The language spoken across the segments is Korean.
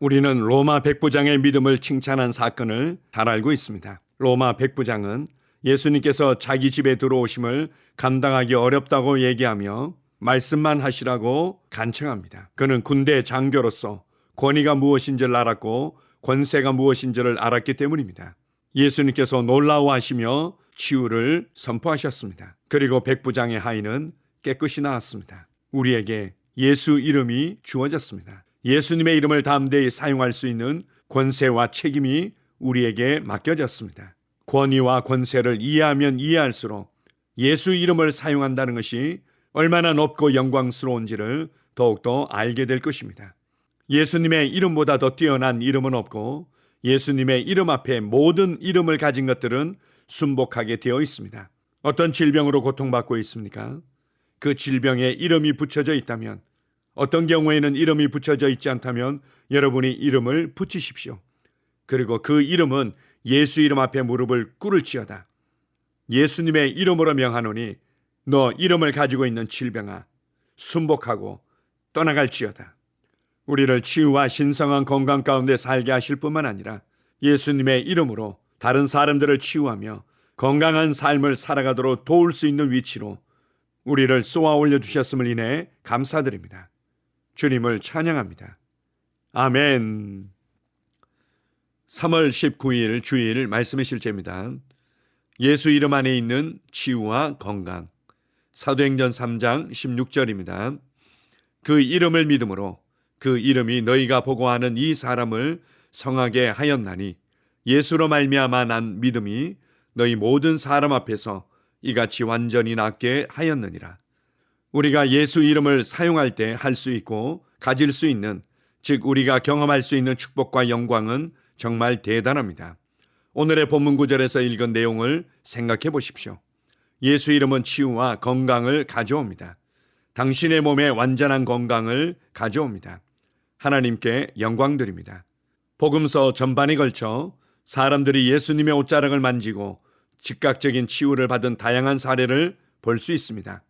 우리는 로마 백부장의 믿음을 칭찬한 사건을 잘 알고 있습니다. 로마 백부장은 예수님께서 자기 집에 들어오심을 감당하기 어렵다고 얘기하며 말씀만 하시라고 간청합니다. 그는 군대 장교로서 권위가 무엇인지를 알았고 권세가 무엇인지를 알았기 때문입니다. 예수님께서 놀라워하시며 치유를 선포하셨습니다. 그리고 백부장의 하인은 깨끗이 나았습니다. 우리에게 예수 이름이 주어졌습니다. 예수님의 이름을 담대히 사용할 수 있는 권세와 책임이 우리에게 맡겨졌습니다. 권위와 권세를 이해하면 이해할수록 예수 이름을 사용한다는 것이 얼마나 높고 영광스러운지를 더욱더 알게 될 것입니다. 예수님의 이름보다 더 뛰어난 이름은 없고 예수님의 이름 앞에 모든 이름을 가진 것들은 순복하게 되어 있습니다. 어떤 질병으로 고통받고 있습니까? 그 질병에 이름이 붙여져 있다면, 어떤 경우에는 이름이 붙여져 있지 않다면 여러분이 이름을 붙이십시오. 그리고 그 이름은 예수 이름 앞에 무릎을 꿇을지어다. 예수님의 이름으로 명하노니 너 이름을 가지고 있는 질병아 순복하고 떠나갈지어다. 우리를 치유와 신성한 건강 가운데 살게 하실 뿐만 아니라 예수님의 이름으로 다른 사람들을 치유하며 건강한 삶을 살아가도록 도울 수 있는 위치로 우리를 쏘아 올려주셨음을 인해 감사드립니다. 주님을 찬양합니다. 아멘. 3월 19일 주일 말씀의 실제입니다. 예수 이름 안에 있는 치유와 건강. 사도행전 3장 16절입니다. 그 이름을 믿음으로 그 이름이 너희가 보고하는 이 사람을 성하게 하였나니 예수로 말미암아 난 믿음이 너희 모든 사람 앞에서 이같이 완전히 낫게 하였느니라. 우리가 예수 이름을 사용할 때 할 수 있고 가질 수 있는, 즉 우리가 경험할 수 있는 축복과 영광은 정말 대단합니다. 오늘의 본문 구절에서 읽은 내용을 생각해 보십시오. 예수 이름은 치유와 건강을 가져옵니다. 당신의 몸에 완전한 건강을 가져옵니다. 하나님께 영광 드립니다. 복음서 전반에 걸쳐 사람들이 예수님의 옷자락을 만지고 즉각적인 치유를 받은 다양한 사례를 볼 수 있습니다.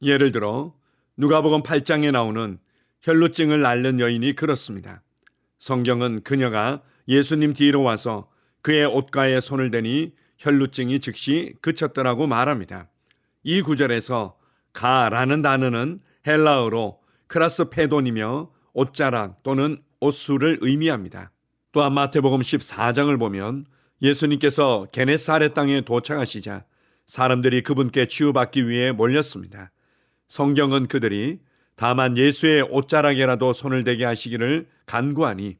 예를 들어 누가복음 8장에 나오는 혈루증을 앓는 여인이 그렇습니다. 성경은 그녀가 예수님 뒤로 와서 그의 옷가에 손을 대니 혈루증이 즉시 그쳤더라고 말합니다. 이 구절에서 가라는 단어는 헬라어로 크라스페돈이며 옷자락 또는 옷수를 의미합니다. 또한 마태복음 14장을 보면 예수님께서 게네사렛 땅에 도착하시자 사람들이 그분께 치유받기 위해 몰렸습니다. 성경은 그들이 다만 예수의 옷자락에라도 손을 대게 하시기를 간구하니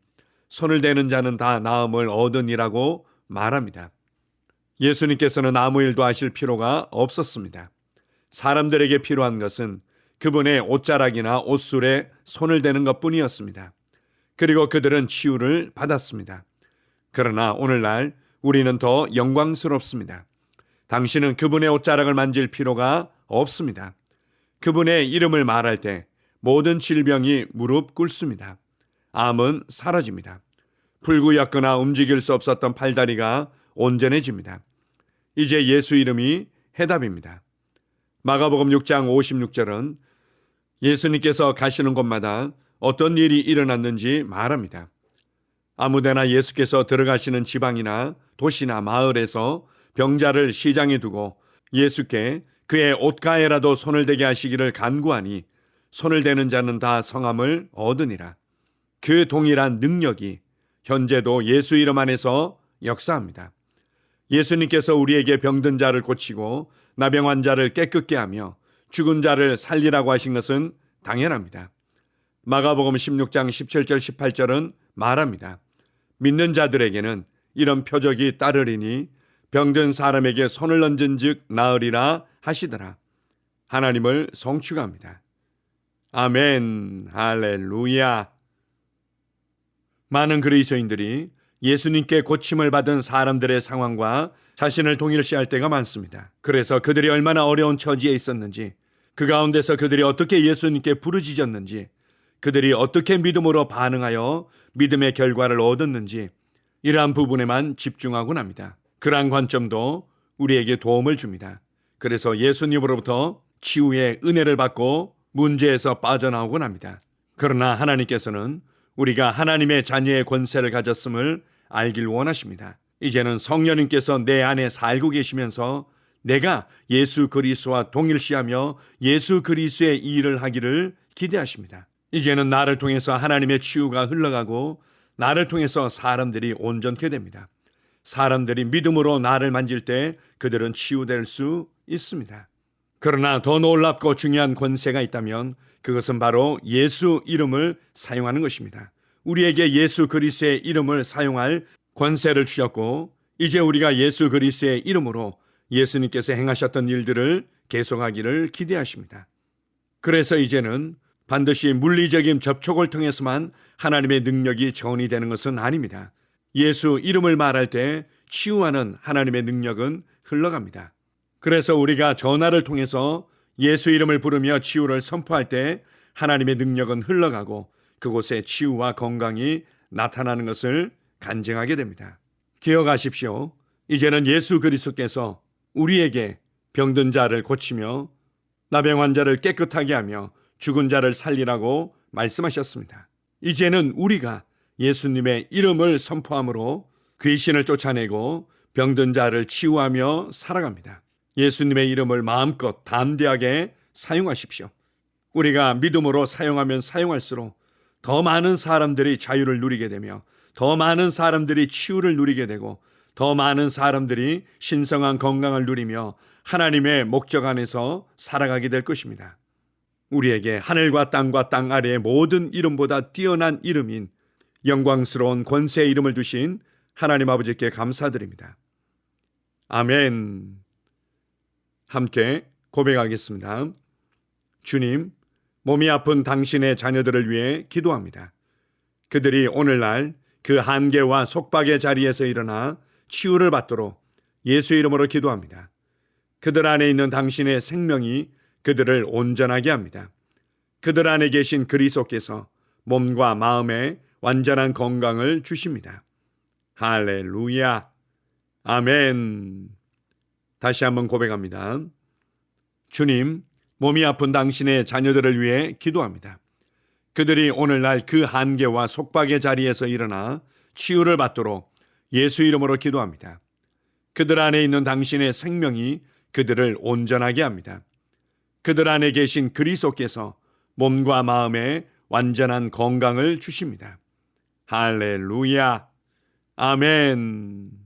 손을 대는 자는 다 나음을 얻으니라고 말합니다. 예수님께서는 아무 일도 하실 필요가 없었습니다. 사람들에게 필요한 것은 그분의 옷자락이나 옷술에 손을 대는 것뿐이었습니다. 그리고 그들은 치유를 받았습니다. 그러나 오늘날 우리는 더 영광스럽습니다. 당신은 그분의 옷자락을 만질 필요가 없습니다. 그분의 이름을 말할 때 모든 질병이 무릎 꿇습니다. 암은 사라집니다. 풀구였거나 움직일 수 없었던 팔다리가 온전해집니다. 이제 예수 이름이 해답입니다. 마가복음 6장 56절은 예수님께서 가시는 곳마다 어떤 일이 일어났는지 말합니다. 아무데나 예수께서 들어가시는 지방이나 도시나 마을에서 병자를 시장에 두고 예수께 그의 옷가에라도 손을 대게 하시기를 간구하니 손을 대는 자는 다 성함을 얻으니라. 그 동일한 능력이 현재도 예수 이름 안에서 역사합니다. 예수님께서 우리에게 병든 자를 고치고 나병 환자를 깨끗게 하며 죽은 자를 살리라고 하신 것은 당연합니다. 마가복음 16장 17절 18절은 말합니다. 믿는 자들에게는 이런 표적이 따르리니 병든 사람에게 손을 얹은 즉 나으리라 하시더라. 하나님을 송축합니다. 아멘. 할렐루야. 많은 그리스도인들이 예수님께 고침을 받은 사람들의 상황과 자신을 동일시할 때가 많습니다. 그래서 그들이 얼마나 어려운 처지에 있었는지, 그 가운데서 그들이 어떻게 예수님께 부르짖었는지, 그들이 어떻게 믿음으로 반응하여 믿음의 결과를 얻었는지 이러한 부분에만 집중하곤 합니다. 그러한 관점도 우리에게 도움을 줍니다. 그래서 예수님으로부터 치유의 은혜를 받고 문제에서 빠져나오곤 합니다. 그러나 하나님께서는 우리가 하나님의 자녀의 권세를 가졌음을 알길 원하십니다. 이제는 성령님께서 내 안에 살고 계시면서 내가 예수 그리스도와 동일시하며 예수 그리스도의 일을 하기를 기대하십니다. 이제는 나를 통해서 하나님의 치유가 흘러가고 나를 통해서 사람들이 온전케 됩니다. 사람들이 믿음으로 나를 만질 때 그들은 치유될 수 있습니다. 그러나 더 놀랍고 중요한 권세가 있다면 그것은 바로 예수 이름을 사용하는 것입니다. 우리에게 예수 그리스도의 이름을 사용할 권세를 주셨고 이제 우리가 예수 그리스도의 이름으로 예수님께서 행하셨던 일들을 계속하기를 기대하십니다. 그래서 이제는 반드시 물리적인 접촉을 통해서만 하나님의 능력이 전이되는 것은 아닙니다. 예수 이름을 말할 때 치유하는 하나님의 능력은 흘러갑니다. 그래서 우리가 전화를 통해서 예수 이름을 부르며 치유를 선포할 때 하나님의 능력은 흘러가고 그곳에 치유와 건강이 나타나는 것을 간증하게 됩니다. 기억하십시오. 이제는 예수 그리스도께서 우리에게 병든 자를 고치며 나병 환자를 깨끗하게 하며 죽은 자를 살리라고 말씀하셨습니다. 이제는 우리가 예수님의 이름을 선포함으로 귀신을 쫓아내고 병든 자를 치유하며 살아갑니다. 예수님의 이름을 마음껏 담대하게 사용하십시오. 우리가 믿음으로 사용하면 사용할수록 더 많은 사람들이 자유를 누리게 되며 더 많은 사람들이 치유를 누리게 되고 더 많은 사람들이 신성한 건강을 누리며 하나님의 목적 안에서 살아가게 될 것입니다. 우리에게 하늘과 땅 아래의 모든 이름보다 뛰어난 이름인 영광스러운 권세의 이름을 주신 하나님 아버지께 감사드립니다. 아멘. 함께 고백하겠습니다. 주님, 몸이 아픈 당신의 자녀들을 위해 기도합니다. 그들이 오늘날 그 한계와 속박의 자리에서 일어나 치유를 받도록 예수 이름으로 기도합니다. 그들 안에 있는 당신의 생명이 그들을 온전하게 합니다. 그들 안에 계신 그리스도께서 몸과 마음에 완전한 건강을 주십니다. 할렐루야. 아멘. 다시 한번 고백합니다. 주님, 몸이 아픈 당신의 자녀들을 위해 기도합니다. 그들이 오늘날 그 한계와 속박의 자리에서 일어나 치유를 받도록 예수 이름으로 기도합니다. 그들 안에 있는 당신의 생명이 그들을 온전하게 합니다. 그들 안에 계신 그리스도께서 몸과 마음에 완전한 건강을 주십니다. 할렐루야. 아멘.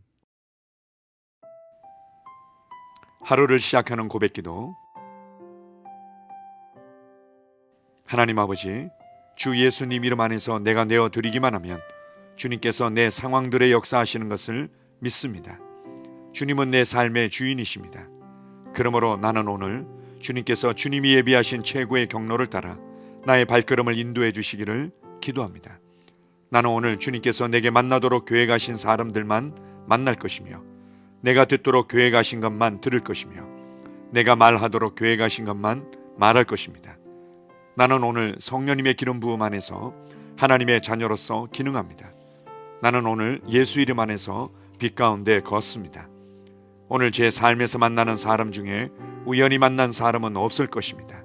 하루를 시작하는 고백기도. 하나님 아버지, 주 예수님 이름 안에서 내가 내어 드리기만 하면 주님께서 내 상황들의 역사하시는 것을 믿습니다. 주님은 내 삶의 주인이십니다. 그러므로 나는 오늘 주님께서 주님이 예비하신 최고의 경로를 따라 나의 발걸음을 인도해 주시기를 기도합니다. 나는 오늘 주님께서 내게 만나도록 계획하신 사람들만 만날 것이며 내가 듣도록 계획하신 것만 들을 것이며 내가 말하도록 계획하신 것만 말할 것입니다. 나는 오늘 성령님의 기름 부음 안에서 하나님의 자녀로서 기능합니다. 나는 오늘 예수 이름 안에서 빛 가운데 걷습니다. 오늘 제 삶에서 만나는 사람 중에 우연히 만난 사람은 없을 것입니다.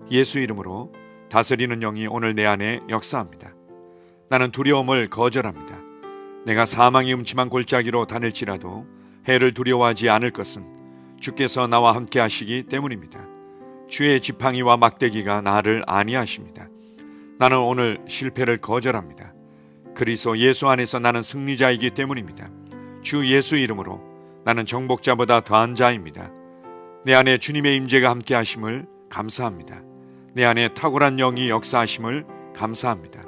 예수 이름으로 다스리는 영이 오늘 내 안에 역사합니다. 나는 두려움을 거절합니다. 내가 사망의 음침한 골짜기로 다닐지라도 해를 두려워하지 않을 것은 주께서 나와 함께 하시기 때문입니다. 주의 지팡이와 막대기가 나를 안위하십니다. 나는 오늘 실패를 거절합니다. 그리스도 예수 안에서 나는 승리자이기 때문입니다. 주 예수 이름으로 나는 정복자보다 더한 자입니다. 내 안에 주님의 임재가 함께 하심을 감사합니다. 내 안에 탁월한 영이 역사하심을 감사합니다.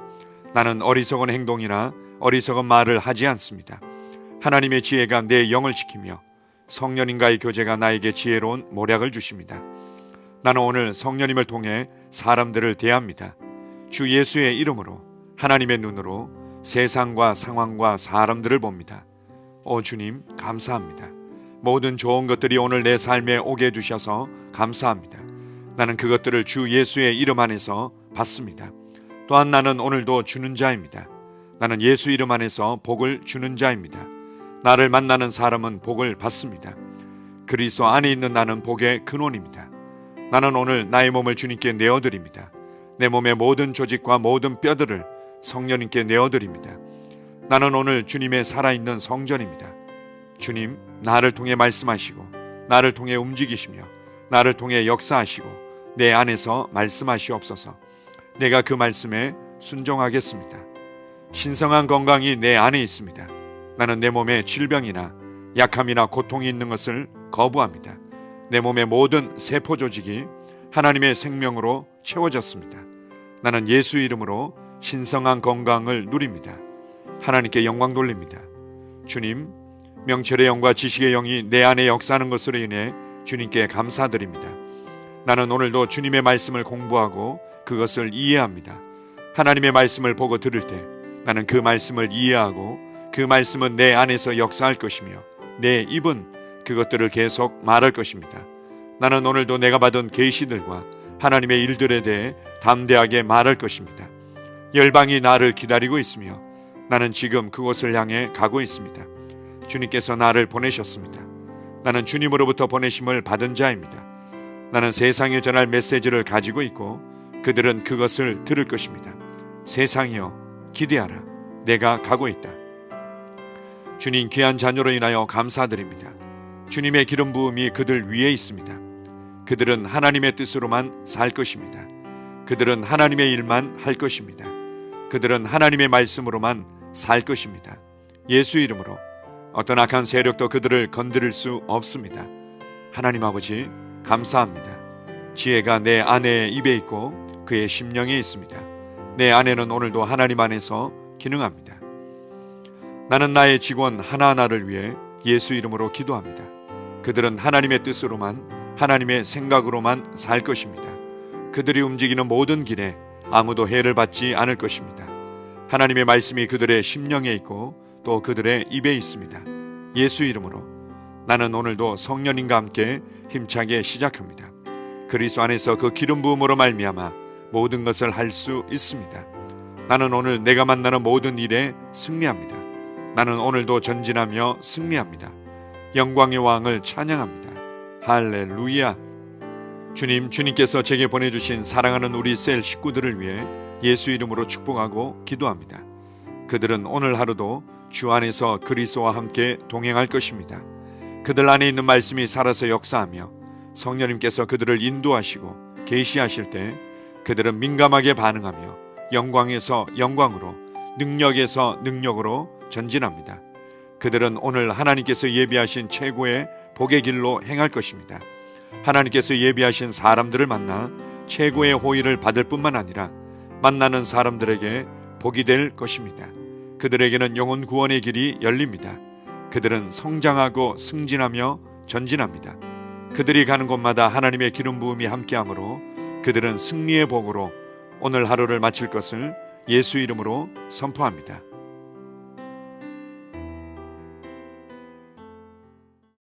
나는 어리석은 행동이나 어리석은 말을 하지 않습니다. 하나님의 지혜가 내 영을 지키며 성령님과의 교제가 나에게 지혜로운 모략을 주십니다. 나는 오늘 성령님을 통해 사람들을 대합니다. 주 예수의 이름으로 하나님의 눈으로 세상과 상황과 사람들을 봅니다. 오 주님, 감사합니다. 모든 좋은 것들이 오늘 내 삶에 오게 해주셔서 감사합니다. 나는 그것들을 주 예수의 이름 안에서 받습니다. 또한 나는 오늘도 주는 자입니다. 나는 예수 이름 안에서 복을 주는 자입니다. 나를 만나는 사람은 복을 받습니다. 그리스도 안에 있는 나는 복의 근원입니다. 나는 오늘 나의 몸을 주님께 내어드립니다. 내 몸의 모든 조직과 모든 뼈들을 성령님께 내어드립니다. 나는 오늘 주님의 살아있는 성전입니다. 주님, 나를 통해 말씀하시고 나를 통해 움직이시며 나를 통해 역사하시고 내 안에서 말씀하시옵소서. 내가 그 말씀에 순종하겠습니다. 신성한 건강이 내 안에 있습니다. 나는 내 몸에 질병이나 약함이나 고통이 있는 것을 거부합니다. 내 몸의 모든 세포 조직이 하나님의 생명으로 채워졌습니다. 나는 예수 이름으로 신성한 건강을 누립니다. 하나님께 영광 돌립니다. 주님, 명철의 영과 지식의 영이 내 안에 역사하는 것으로 인해 주님께 감사드립니다. 나는 오늘도 주님의 말씀을 공부하고 그것을 이해합니다. 하나님의 말씀을 보고 들을 때 나는 그 말씀을 이해하고 그 말씀은 내 안에서 역사할 것이며 내 입은 그것들을 계속 말할 것입니다. 나는 오늘도 내가 받은 계시들과 하나님의 일들에 대해 담대하게 말할 것입니다. 열방이 나를 기다리고 있으며 나는 지금 그곳을 향해 가고 있습니다. 주님께서 나를 보내셨습니다. 나는 주님으로부터 보내심을 받은 자입니다. 나는 세상에 전할 메시지를 가지고 있고 그들은 그것을 들을 것입니다. 세상이여 기대하라. 내가 가고 있다. 주님, 귀한 자녀로 인하여 감사드립니다. 주님의 기름 부음이 그들 위에 있습니다. 그들은 하나님의 뜻으로만 살 것입니다. 그들은 하나님의 일만 할 것입니다. 그들은 하나님의 말씀으로만 살 것입니다. 예수 이름으로 어떤 악한 세력도 그들을 건드릴 수 없습니다. 하나님 아버지, 감사합니다. 지혜가 내 아내의 입에 있고 그의 심령에 있습니다. 내 아내는 오늘도 하나님 안에서 기능합니다. 나는 나의 직원 하나하나를 위해 예수 이름으로 기도합니다. 그들은 하나님의 뜻으로만, 하나님의 생각으로만 살 것입니다. 그들이 움직이는 모든 길에 아무도 해를 받지 않을 것입니다. 하나님의 말씀이 그들의 심령에 있고 또 그들의 입에 있습니다. 예수 이름으로 나는 오늘도 성령님과 함께 힘차게 시작합니다. 그리스도 안에서 그 기름 부음으로 말미암아 모든 것을 할 수 있습니다. 나는 오늘 내가 만나는 모든 일에 승리합니다. 나는 오늘도 전진하며 승리합니다. 영광의 왕을 찬양합니다. 할렐루야. 주님, 주님께서 제게 보내주신 사랑하는 우리 셀 식구들을 위해 예수 이름으로 축복하고 기도합니다. 그들은 오늘 하루도 주 안에서 그리스도와 함께 동행할 것입니다. 그들 안에 있는 말씀이 살아서 역사하며 성령님께서 그들을 인도하시고 계시하실 때 그들은 민감하게 반응하며 영광에서 영광으로, 능력에서 능력으로 전진합니다. 그들은 오늘 하나님께서 예비하신 최고의 복의 길로 행할 것입니다. 하나님께서 예비하신 사람들을 만나 최고의 호의를 받을 뿐만 아니라 만나는 사람들에게 복이 될 것입니다. 그들에게는 영혼 구원의 길이 열립니다. 그들은 성장하고 승진하며 전진합니다. 그들이 가는 곳마다 하나님의 기름 부음이 함께하므로 그들은 승리의 복으로 오늘 하루를 마칠 것을 예수 이름으로 선포합니다.